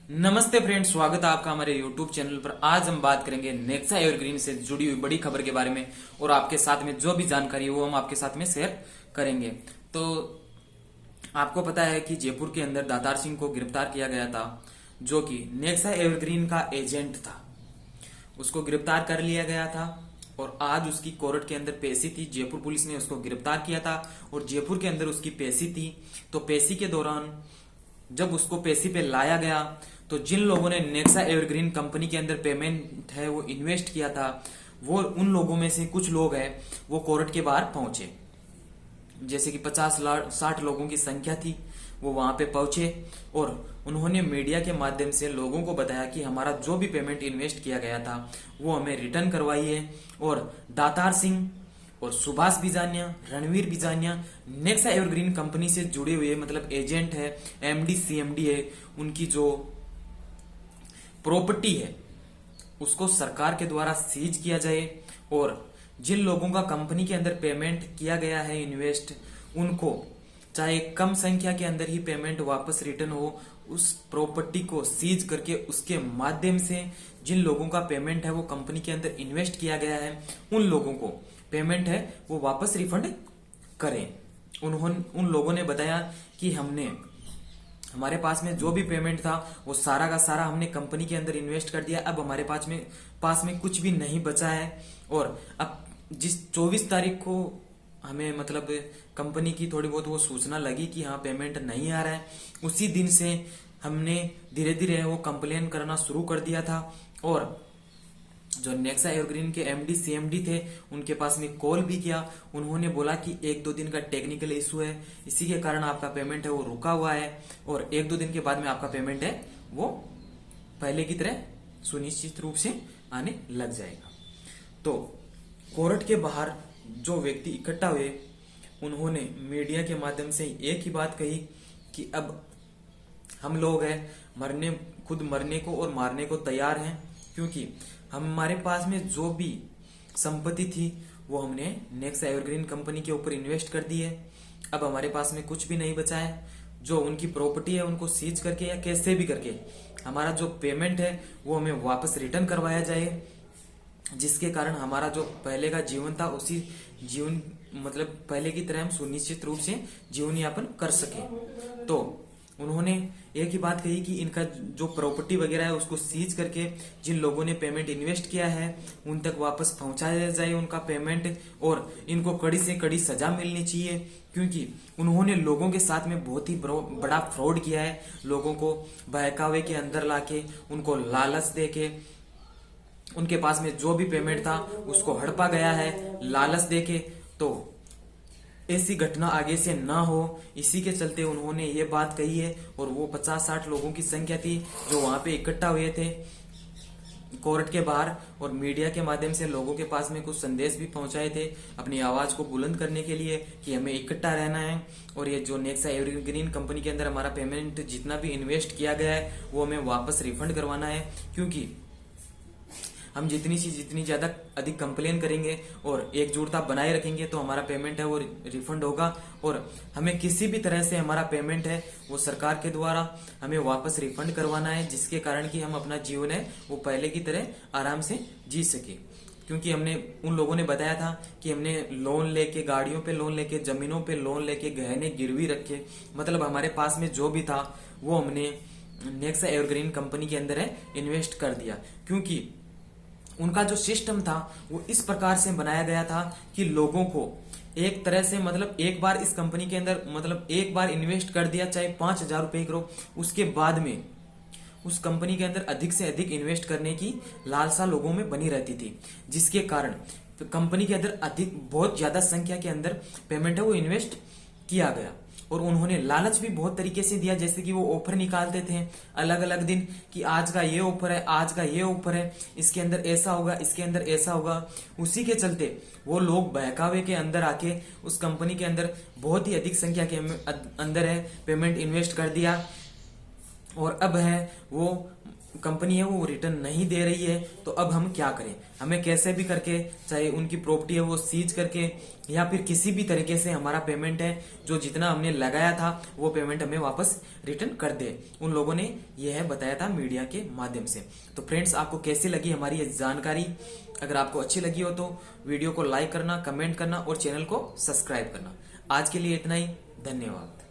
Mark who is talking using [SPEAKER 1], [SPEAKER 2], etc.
[SPEAKER 1] नमस्ते फ्रेंड्स, स्वागत है आपका हमारे यूट्यूब चैनल पर। आज हम बात करेंगे नेक्सा एवरग्रीन से जुड़ी हुई बड़ी खबर के बारे में और आपके साथ में जो भी जानकारी है वो हम आपके साथ में शेयर करेंगे। तो आपको पता है कि जयपुर के अंदर दातार सिंह को गिरफ्तार किया गया था, जो कि नेक्सा एवरग्रीन का एजेंट था। उसको गिरफ्तार कर लिया गया था और आज उसकी कोर्ट के अंदर पेशी थी। जयपुर पुलिस ने उसको गिरफ्तार किया था और जयपुर के अंदर उसकी पेशी थी। तो पेशी के दौरान जब उसको पेशी पे लाया गया तो जिन लोगों ने नेक्सा एवरग्रीन कंपनी के अंदर पेमेंट है वो इन्वेस्ट किया था, वो उन लोगों में से कुछ लोग हैं वो कोर्ट के बाहर पहुंचे। जैसे कि 50-60 लोगों की संख्या थी, वो वहां पे पहुंचे और उन्होंने मीडिया के माध्यम से लोगों को बताया कि हमारा जो भी पेमेंट इन्वेस्ट किया गया था वो हमें रिटर्न करवाइए। और दातार सिंह और Subhash Bijaniya, Ranveer Bijaniya Nexa evergreen company से जुड़े हुए मतलब एजेंट है, एमडी सीएमडी है, उनकी जो प्रॉपर्टी है उसको सरकार के द्वारा सीज किया जाए और जिन लोगों का कंपनी के अंदर पेमेंट किया गया है इन्वेस्ट, उनको चाहे कम संख्या के अंदर ही पेमेंट वापस रिटर्न हो, उस प्रॉपर्टी को सीज करके उसके माध्यम से जिन लोगों का पेमेंट है वो कंपनी के अंदर इन्वेस्ट किया गया है उन लोगों को पेमेंट है वो वापस रिफंड करें। उन्होंने उन लोगों ने बताया कि हमारे पास में जो भी पेमेंट था वो सारा का सारा हमने कंपनी के अंदर इन्वेस्ट कर दिया। अब हमारे पास में कुछ भी नहीं बचा है और अब जिस 24 तारीख को हमें मतलब कंपनी की थोड़ी बहुत वो सूचना लगी कि हाँ पेमेंट नहीं आ रहा है, उसी दिन से हमने धीरे धीरे वो कंप्लेन करना शुरू कर दिया था। और जो नेक्सा एवरग्रीन के एमडी सीएमडी थे उनके पास में कॉल भी किया। उन्होंने बोला कि 1-2 दिन का टेक्निकल इशू है, इसी के कारण आपका पेमेंट है वो रुका हुआ है और 1-2 दिन के बाद में आपका पेमेंट है वो पहले की तरह सुनिश्चित रूप से आने लग जाएगा। तो कोर्ट के बाहर जो व्यक्ति इकट्ठा हुए उन्होंने मीडिया के माध्यम से एक ही बात कही कि अब हम लोग हैं खुद मरने को और मारने को तैयार हैं, क्योंकि हमारे पास में जो भी संपत्ति थी वो हमने नेक्सा एवरग्रीन कंपनी के ऊपर इन्वेस्ट कर दी है। अब हमारे पास में कुछ भी नहीं बचा है। जो उनकी प्रॉपर्टी है उनको सीज करके या कैसे भी करके हमारा जो पेमेंट है वो हमें वापस रिटर्न करवाया जाए, जिसके कारण हमारा जो पहले का जीवन था उसी जीवन मतलब पहले की तरह हम सुनिश्चित रूप से जीवन यापन कर सके। तो उन्होंने एक ही बात कही कि इनका जो प्रॉपर्टी वगैरह है उसको सीज करके जिन लोगों ने पेमेंट इन्वेस्ट किया है उन तक वापस पहुंचाया जाए उनका पेमेंट, और इनको कड़ी से कड़ी सजा मिलनी चाहिए, क्योंकि उन्होंने लोगों के साथ में बहुत ही बड़ा फ्रॉड किया है। लोगों को बहकावे के अंदर लाके उनको लालच देके उनके पास में जो भी पेमेंट था उसको हड़पा गया है लालच देके। तो ऐसी घटना आगे से ना हो, इसी के चलते उन्होंने ये बात कही है। और वो 50-60 लोगों की संख्या थी जो वहां पे इकट्ठा हुए थे कोर्ट के बाहर और मीडिया के माध्यम से लोगों के पास में कुछ संदेश भी पहुंचाए थे अपनी आवाज को बुलंद करने के लिए कि हमें इकट्ठा रहना है और ये जो नेक्सा एवरग्रीन कंपनी के अंदर हमारा पेमेंट जितना भी इन्वेस्ट किया गया है वो हमें वापस रिफंड करवाना है, क्योंकि हम जितनी ज्यादा अधिक कंप्लेन करेंगे और एकजुटता बनाए रखेंगे तो हमारा पेमेंट है वो रिफंड होगा और हमें किसी भी तरह से हमारा पेमेंट है वो सरकार के द्वारा हमें वापस रिफंड करवाना है, जिसके कारण कि हम अपना जीवन है वो पहले की तरह आराम से जी सके। क्योंकि हमने उन लोगों ने बताया था कि हमने लोन लेके, गाड़ियों पे लोन लेके, जमीनों पे लोन लेके, गहने गिरवी रखे, मतलब हमारे पास में जो भी था वो हमने नेक्सा एवरग्रीन कंपनी के अंदर है इन्वेस्ट कर दिया। क्योंकि उनका जो सिस्टम था वो इस प्रकार से बनाया गया था कि लोगों को एक तरह से मतलब एक बार इस कंपनी के अंदर मतलब एक बार इन्वेस्ट कर दिया, चाहे 5,000 रुपए करो, उसके बाद में उस कंपनी के अंदर अधिक से अधिक इन्वेस्ट करने की लालसा लोगों में बनी रहती थी, जिसके कारण कंपनी के अंदर बहुत ज्यादा संख्या के अंदर पेमेंट है वो इन्वेस्ट किया गया। और उन्होंने लालच भी बहुत तरीके से दिया, जैसे कि वो ऑफर निकालते थे अलग अलग दिन कि आज का ये ऑफर है, आज का ये ऑफर है, इसके अंदर ऐसा होगा, इसके अंदर ऐसा होगा। उसी के चलते वो लोग बहकावे के अंदर आके उस कंपनी के अंदर बहुत ही अधिक संख्या के अंदर है पेमेंट इन्वेस्ट कर दिया और अब है वो कंपनी है वो रिटर्न नहीं दे रही है, तो अब हम क्या करें? हमें कैसे भी करके, चाहे उनकी प्रॉपर्टी है वो सीज करके या फिर किसी भी तरीके से हमारा पेमेंट है जो जितना हमने लगाया था वो पेमेंट हमें वापस रिटर्न कर दे। उन लोगों ने यह है बताया था मीडिया के माध्यम से। तो फ्रेंड्स, आपको कैसी लगी हमारी ये जानकारी? अगर आपको अच्छी लगी हो तो वीडियो को लाइक करना, कमेंट करना और चैनल को सब्सक्राइब करना। आज के लिए इतना ही, धन्यवाद।